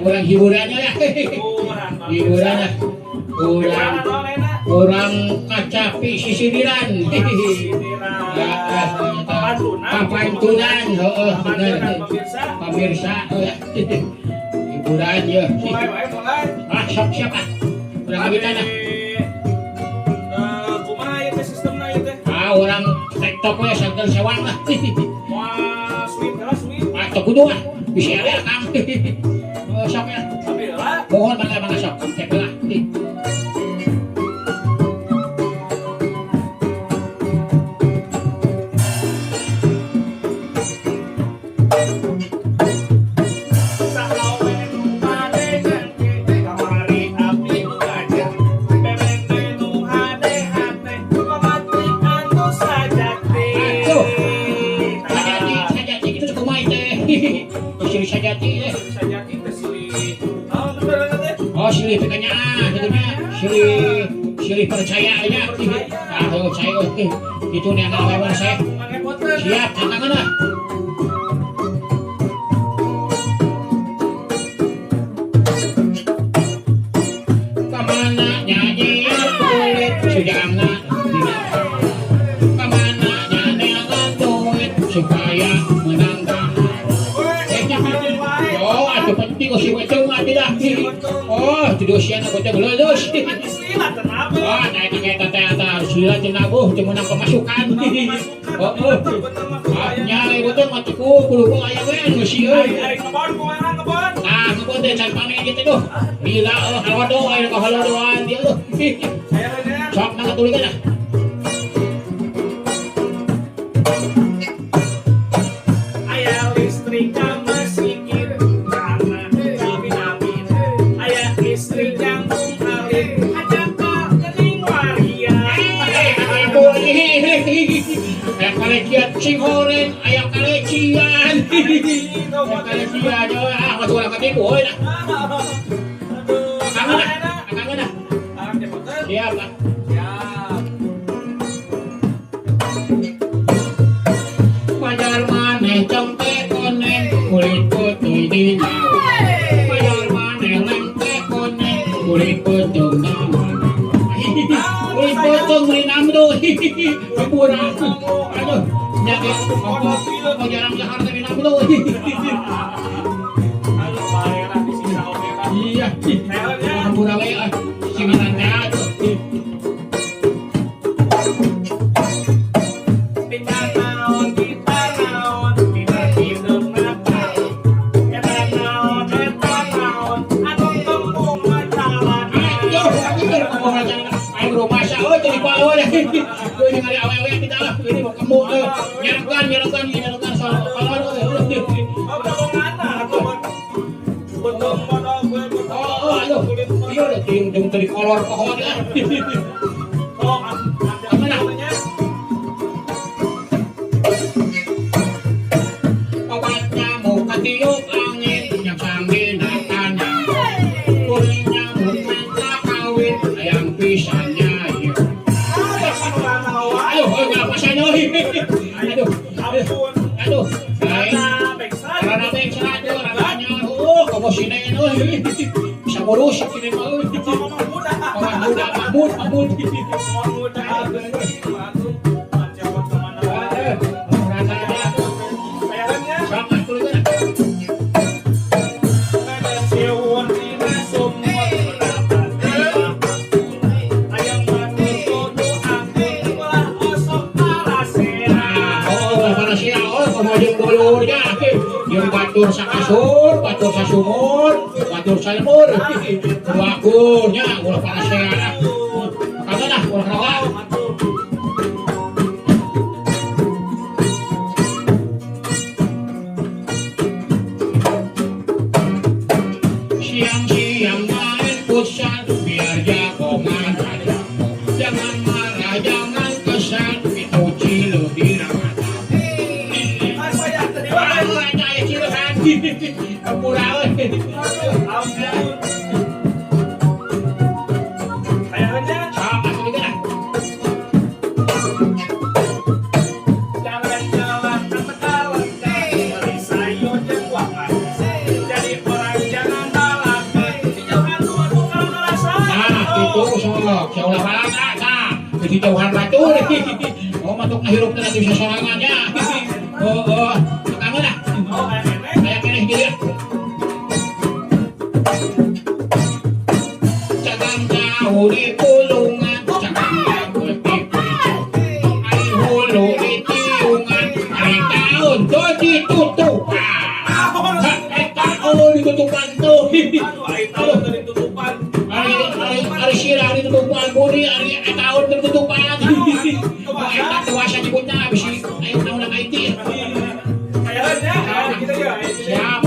orang hiburannya ya. Hiburan ya. Orang kacapi sisiriran. Papantunan, heeh bener. Pemirsa ya. Hiburan ya. Sok siapa? Urang kawitan ah. Kumaha ieu teh sistemna ieu teh? Orang TikTok we saker sewang lah. Wah, sweet lah sweet. Teu kudu ah. Bisi area Kang. Sok ya. Tapi lah. Mohon mangga sok teh lah. Silih pikanya silih percayanya tahu saya itu nih anak lewat saya siap tantangan lah kemana nyanyi kulit sejana kemana nyanyi duit supaya menang itu penting si bocong mati dah. Oh, itu dosia nak bocong lulus. Oh, naik kita harus lihat jenabuh menang pemasukan. Oh, nyai bocong matiku kudu aya we anu sieun. Nah, ngebon teh can pameh gitu tuh. Bila halodo aya ka halodoan dia tuh. Sok nang tulikeun dah. Aya listrik kalecian sing horen aya kalecian kalecian yo ah mah urang katipu euy nah kangen dah siap lah siap pajar maneh cempe konen kulit putih dina pajar maneh lengke konen kulit putih nama kulit putih kulit namdo kurang aduh nyake mau jarang jahar dari namdo halo baelah di sisa oge lah iya hampura we singinan teh atuh kita naon kita hidup napa eta naon anu tembung macalan ayo pikir ngomong ayo rumah sa euy teh dipaeun euy ningali awewe kita lah ini mau kemu nyerangkan soal kolor aduh iya udah ting tadi kolor pohon ya obatnya mau ketiup angin yang sambil natanya kulitnya mau kawin ayam pisangnya ayo ngapa saya aduh karena bengsa aja rasanya kamu sini bisa ngurus sini Mahmud yang batur sakasur, batur sasumur, batur salmur, wakurnya ulah panasea. Kagak dah ulah rawa. Siang-siang main futsal biar jagongan aja. Jangan marah, jangan kesal, itu cilo dirama. Kapura euy. Kayaknya sama juga dah. Jalan-jalan ke Tegalan, beli sayur jeung buah. Jadi orang jangan jauhan batur. Oh, matuk nahirup na natin sa sorangannya. Oh, kangen lah. Kayak kene jadi. Cagang jauh di pulungan, cagang jauh di pulungan. Ai hulu di tiungan, ai tahun tuh ditutupan. Tahun ditutupan tuh. Ari sirah ditutupan, buri ari tahun ditutupan. Enak dewasa nyebutnya abis ayo tahun IT. Siap.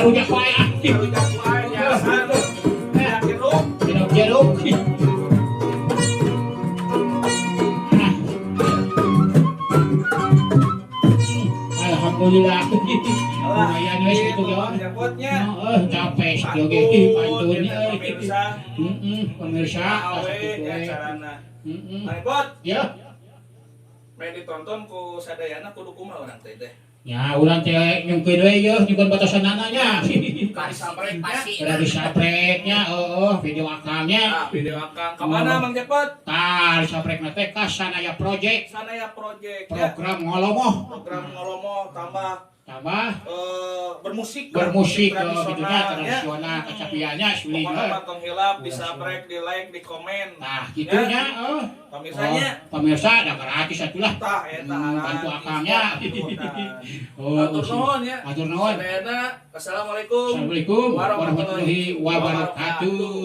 Rujak wae jeruk. Alhamdulillah. Lumayan wes gitu ya. Capek sih oge pantun pemirsa. Ya. Main ditonton ku sadayana kudu kumaha urang teh teh. Ya, urang teh nyungkeun we yeuh nyugun batasanana nya. Ka disamprek pasti. Udah disapreknya, video akalnya. Video akang ka mana Mang Cepot? Tah, disaprekna teh ka Sanaya Project. Sanaya Project ya. Program ngolomoh. Program ngolomo tambah bermusik gitunya tradisional kecapiannya suling. Pokoknya mantong hilap, disaprek, di like, di komen. Nah, gitunya. Pemirsa ada gratis atulah. Tah eta bantu akangnya. Atur nuhun ya. Atur nuhun. Assalamualaikum Assalamualaikum warahmatullahi wabarakatuh.